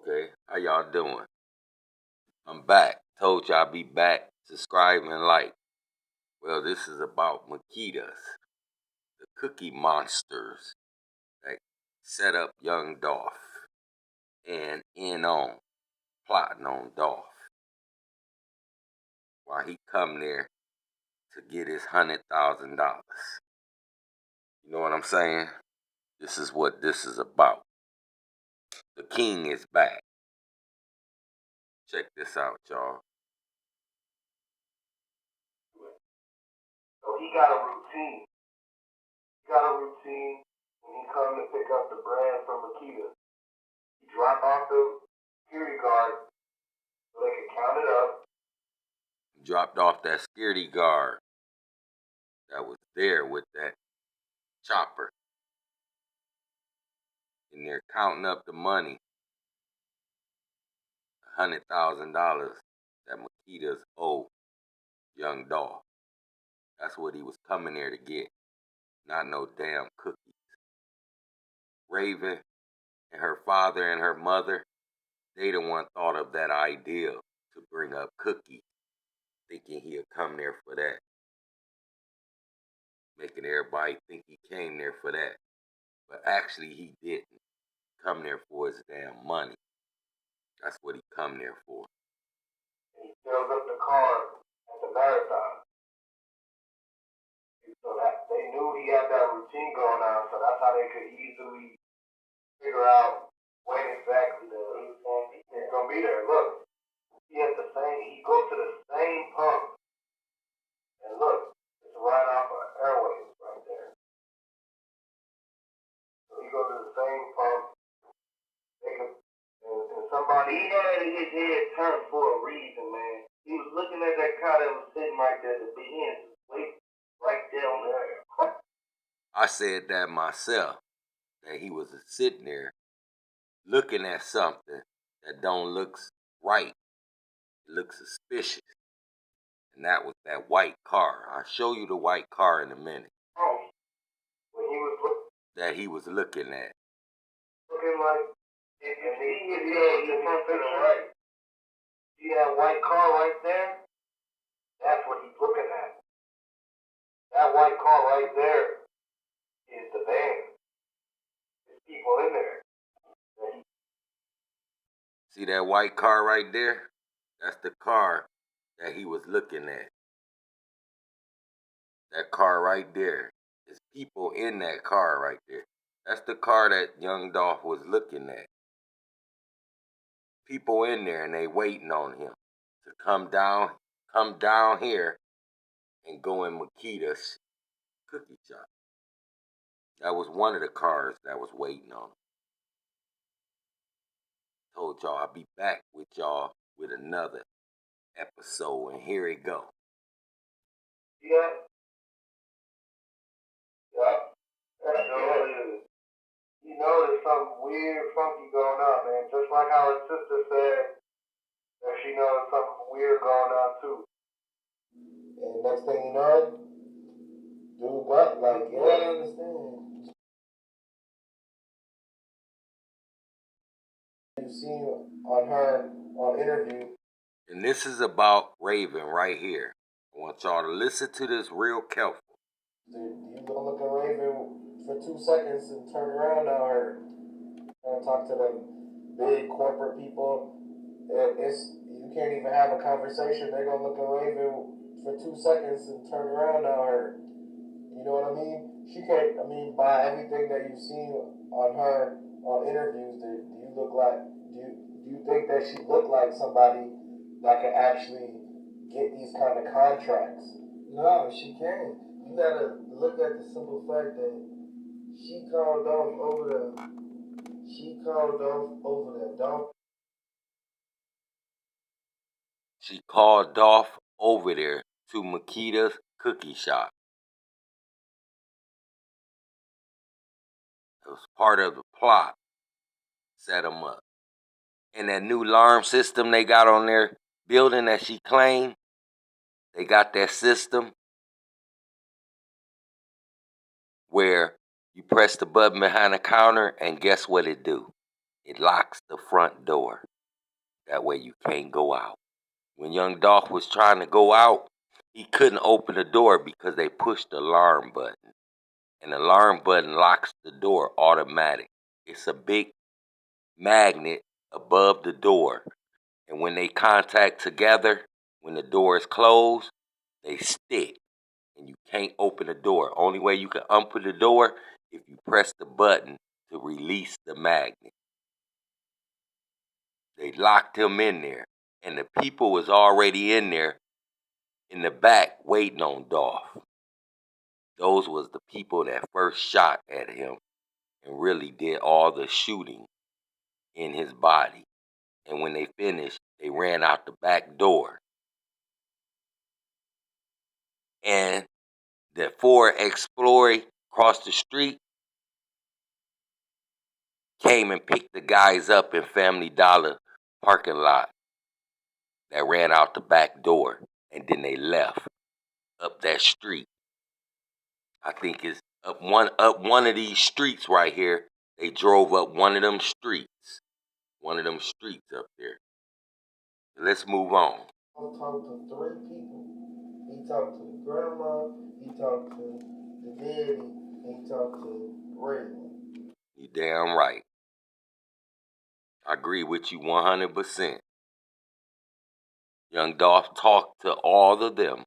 Okay, how y'all doing? I'm back. Told y'all I'd be back. Subscribe and like. Well, this is about Makitas, the cookie monsters that set up young Dolph and in on plotting on Dolph while he come there to get his $100,000. You know what I'm saying? This is what this is about. The king is back. Check this out, y'all. So he got a routine. When he come to pick up the brand from Makita. He drop off the security guard so they can count it up. Dropped off that security guard that was there with that chopper. And they're counting up the money. $100,000 that Makitas owe young Dolph. That's what he was coming there to get. Not no damn cookies. Raven and her father and her mother, they the one thought of that idea to bring up cookies, thinking he'll come there for that. Making everybody think he came there for that. But actually he didn't come there for his damn money. That's what he come there for. And he fills up the car at the marathon. So that they knew he had that routine going on, so that's how they could easily figure out when exactly he's gonna be there. Look, he goes to the same pump. And look, it's right off of Airways right there. So he goes to the same pump. And somebody, he had his head turned for a reason, man. He was looking at that car that was sitting right there, the big hands wait right there on there. I said that myself, that he was sitting there looking at something that don't look right. It looks suspicious. And that was that white car. I'll show you the white car in a minute. Oh, when he was that he was looking at. Looking like, if you see his head, you front to the right. See that white car right there? That's what he's looking at. That white car right there is the van. There's people in there. See that white car right there? That's the car that he was looking at. That car right there. There's people in that car right there. That's the car that young Dolph was looking at. People in there and they waiting on him to come down here and go in Makita's cookie shop. That was one of the cars that was waiting on him. Told y'all I'll be back with y'all with another episode, and here it go. Yeah. That's all it is. You know there's something weird, funky going on, man. Just like how his sister said that she knows something weird going on too. And next thing you know, dude, what? Like, you don't understand. You've seen on her on interview. And this is about Raven right here. I want y'all to listen to this real careful. You gonna look at Raven for 2 seconds and turn around on her and talk to them big corporate people. You can't even have a conversation. They're gonna look at Raven for 2 seconds and turn around on her. You know what I mean? She can't. I mean, by everything that you've seen on her on interviews, do you look like? Do you think that she looked like somebody that could actually get these kind of contracts? No, she can't. You gotta look at the simple fact that she called Dolph over there. She called Dolph over there. She called Dolph over there to Makita's cookie shop. It was part of the plot. Set him up. And that new alarm system they got on their building that she claimed, they got that system where you press the button behind the counter and guess what it do? It locks the front door. That way you can't go out. When young Dolph was trying to go out, he couldn't open the door because they pushed the alarm button. And the alarm button locks the door automatic. It's a big magnet above the door. And when they contact together, when the door is closed, they stick. And you can't open the door. Only way you can open the door if you press the button to release the magnet. They locked him in there. And the people was already in there in the back waiting on Dolph. Those was the people that first shot at him and really did all the shooting in his body. And when they finished, they ran out the back door. And the Ford Explorer across the street came and picked the guys up in Family Dollar parking lot that ran out the back door. And then they left up that street. I think it's up one of these streets right here. They drove up one of them streets. One of them streets up there. Let's move on. He talked to three people. He talked to the grandma, he talked to the daddy, and he talked to Raylan. You damn right. I agree with you 100%. Young Dolph talked to all of them.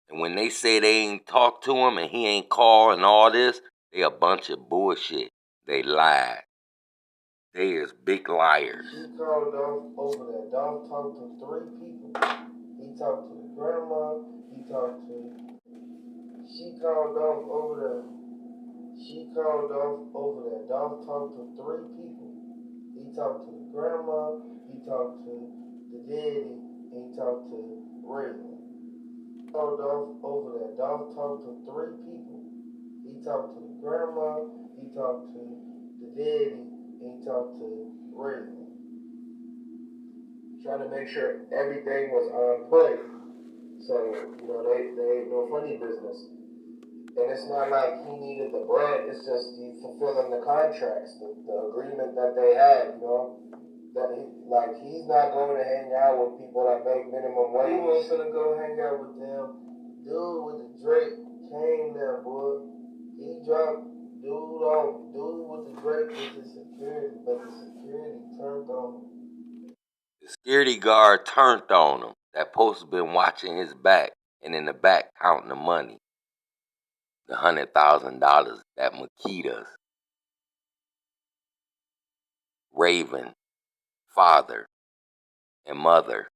And when they say they ain't talked to him and he ain't called and all this, they a bunch of bullshit. They lied. They is big liars. He called Dolph over there. Dolph talked to three people. He talked to the grandma. He talked to. She called Dolph over there. She called Dolph over there. Dolph talked to three people. He talked to the grandma. He talked to the daddy. And he talked to Raylan. Called Dolph over there. Dolph talked to three people. He talked to the grandma. He talked to the daddy. And he talked to Raylan. Trying to make sure everything was on point. So, they ain't no funny business. And it's not like he needed the bread, it's just he fulfilling the contracts, the agreement that they had. That he's not going to hang out with people that make minimum wage. He wasn't gonna go hang out with them. Dude with the Drake came there, boy. He dropped dude with the Drake with the security, but the security turned on him. The security guard turned on him. That post been watching his back and in the back counting the money. The $100,000 that Makita's Raven, father, and mother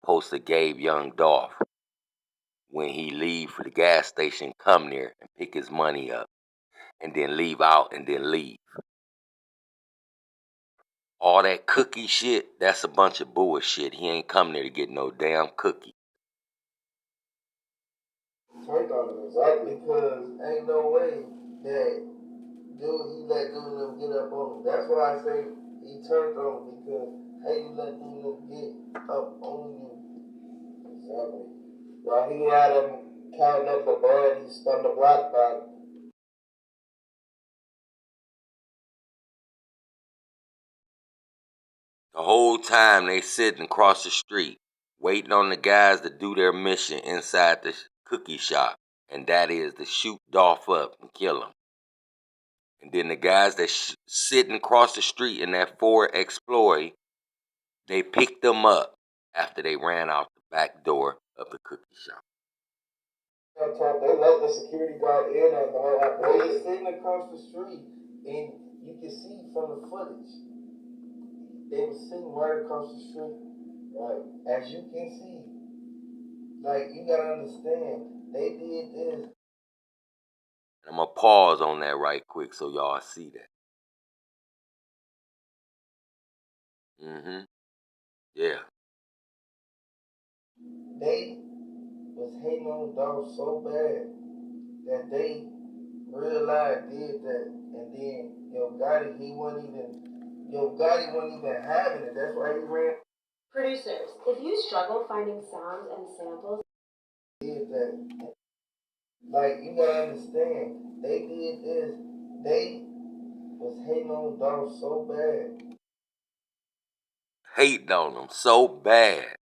supposed to gave young Dolph when he leave for the gas station, come there and pick his money up and then leave out and then leave. All that cookie shit, that's a bunch of bullshit. He ain't come there to get no damn cookie. Turned on him exactly because ain't no way that he let them get up on him. That's why I say he turned on him because how you let them get up on you? Exactly. While he had him counting up the bread, he spun the block back. The whole time they sitting across the street, waiting on the guys to do their mission inside the cookie shop, and that is to shoot Dolph up and kill him. And then the guys that sitting across the street in that Ford Explorer, they picked them up after they ran out the back door of the cookie shop. They let the security guard in on the whole operation. They sitting across the street, and you can see from the footage, they were sitting right across the street. Right, as you can see, you gotta understand, they did this. I'm gonna pause on that right quick so y'all see that. Yeah. They was hating on Dolph so bad that they realized did that, and then Gotti wasn't even having it. That's why he ran. Producers, if you struggle finding sounds and samples, Did that. You gotta understand, they did this. They was hating on Dolph so bad hating on him so bad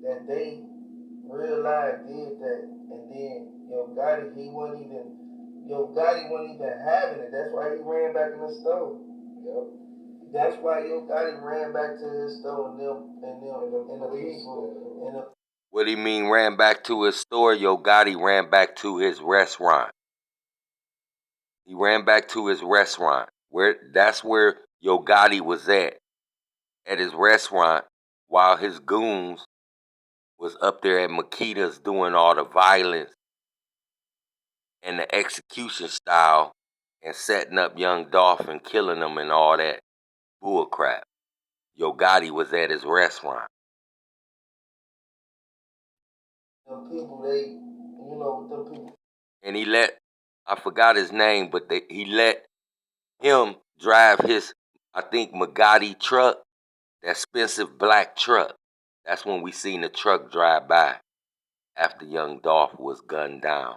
that they real life did that, and then Gotti wasn't even having it. That's why he ran back in the store. Yep. That's why Gotti ran back to his store and the people and the. What do you mean ran back to his store? Yo Gotti ran back to his restaurant. He ran back to his restaurant. That's where Yo Gotti was at his restaurant, while his goons was up there at Makita's doing all the violence and the execution style and setting up young Dolph and killing him and all that bull crap. Yo Gotti was at his restaurant. Them people, them people. And he let, I forgot his name, but he let him drive his, I think, Gotti truck, that expensive black truck. That's when we seen the truck drive by after young Dolph was gunned down.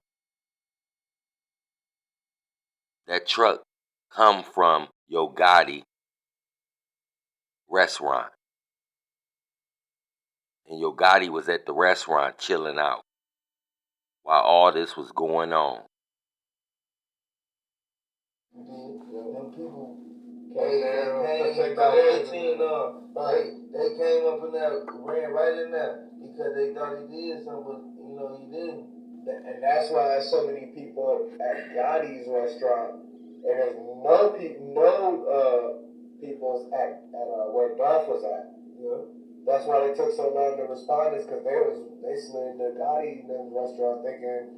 That truck come from Yo Gotti restaurant. And Yo Gotti was at the restaurant chilling out while all this was going on. Them people came about 15 they came up in there, ran right in there because they thought he did something, but he didn't. And that's why there's so many people at Gotti's restaurant, and there's no people's at where Dolph was at. That's why they took so long to respond, is because they slid the Gotti restaurant thinking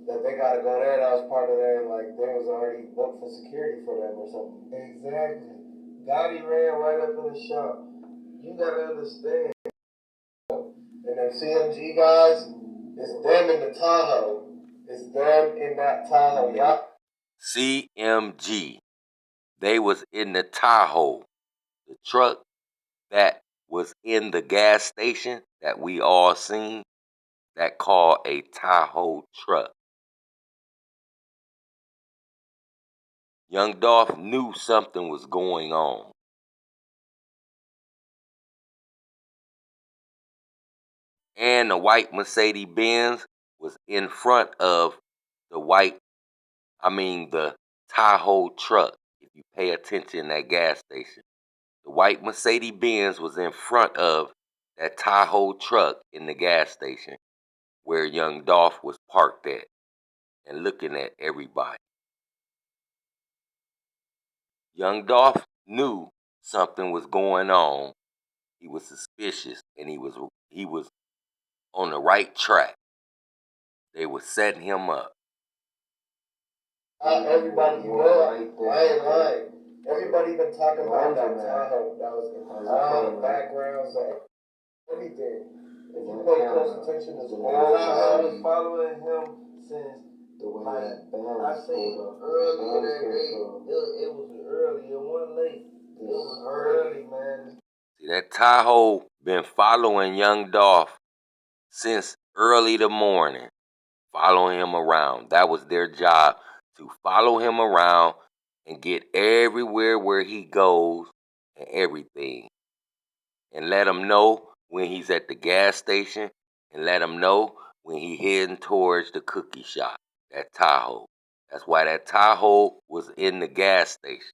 that they gotta go there. That was part of their, like, they was already booked for security for them or something. Exactly. Gotti ran right up in the shop. You gotta understand. And them CMG guys, it's them in the Tahoe. It's them in that Tahoe, y'all. CMG. They was in the Tahoe. The truck that was in the gas station that we all seen, that called a Tahoe truck. Young Dolph knew something was going on. And the white Mercedes Benz was in front of the Tahoe truck. If you pay attention at that gas station, the white Mercedes Benz was in front of that Tahoe truck in the gas station where young Dolph was parked at and looking at everybody. Young Dolph knew something was going on. He was suspicious, and he was on the right track. They were setting him up. Everybody, I ain't lying. Everybody been talking about that Tahoe. That was in backgrounds, everything. If you pay close attention to the whole time, I was following him since, I seen early that day. It was early. It wasn't late. It was early, man. See, that Tahoe been following young Dolph since early the morning, following him around. That was their job, to follow him around and get everywhere where he goes and everything. And let him know when he's at the gas station, and let him know when he heading towards the cookie shop, that Tahoe. That's why that Tahoe was in the gas station.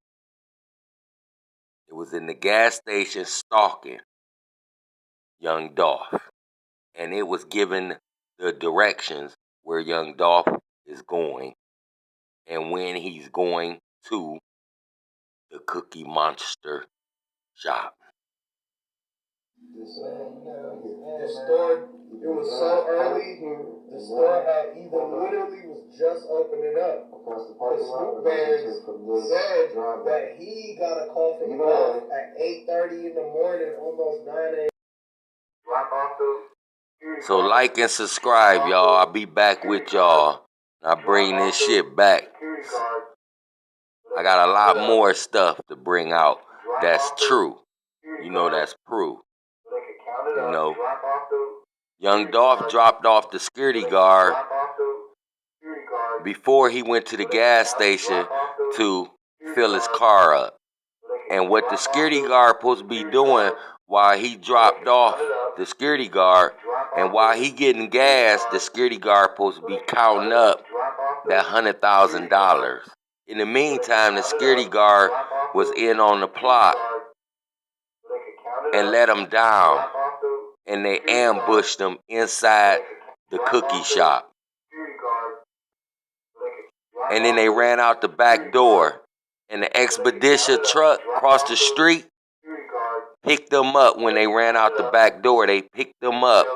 It was in the gas station stalking young Dolph. And it was giving the directions where young Dolph is going and when he's going to the Cookie Monster shop. The store, it was so early, the store had literally was just opening up. The Snoop Man said that he got a call from Dolph at 8:30 in the morning, almost 9 a.m. So like and subscribe, y'all. I'll be back with y'all. I bring this shit back. I got a lot more stuff to bring out that's true. That's proof. Young Dolph dropped off the security guard before he went to the gas station to fill his car up. And what the security guard supposed to be doing while he dropped off the security guard, and while he getting gas, the security guard supposed to be counting up that $100,000. In the meantime, the security guard was in on the plot and let him down, and they ambushed him inside the cookie shop. And then they ran out the back door, and the expedition truck across the street picked them up when they ran out the back door. They picked them up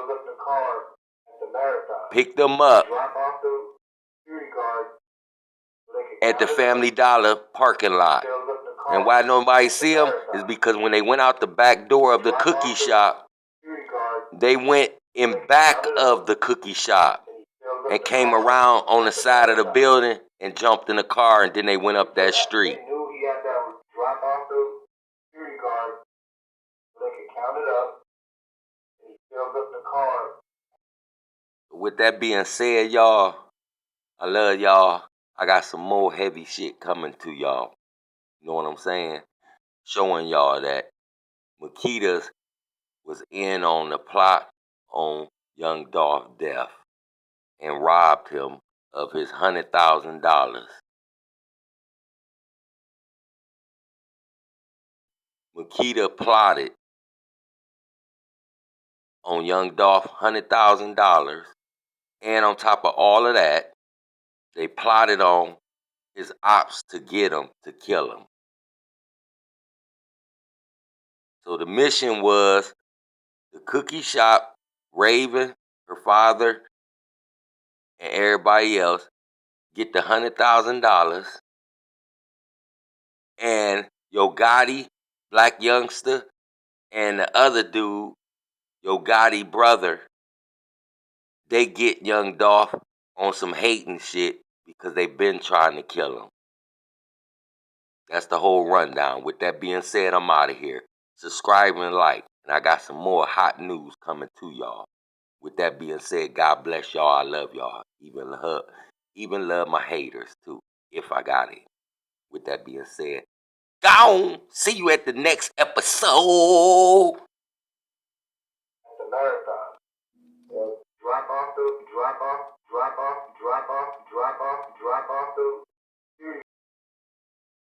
at the Family Dollar parking lot. And why nobody see them is because when they went out the back door of the cookie shop, they went in back of the cookie shop and came around on the side of the building and jumped in the car, and then they went up that street. With that being said, y'all, I love y'all. I got some more heavy shit coming to y'all. You know what I'm saying? Showing y'all that Makitas was in on the plot on young Dolph death and robbed him of his $100,000. Makita plotted on young Dolph $100,000, and on top of all of that, they plotted on his ops to get him, to kill him. So the mission was the cookie shop, Raven, her father, and everybody else get the $100,000, and Gotti, Blac Youngsta, and the other dude, Gotti brother, they get young Dolph on some hating shit because they been trying to kill him. That's the whole rundown. With that being said, I'm out of here. Subscribe and like, and I got some more hot news coming to y'all. With that being said, God bless y'all. I love y'all. Even love my haters too, if I got it. With that being said, gone. See you at the next episode. The marathon. So drop off the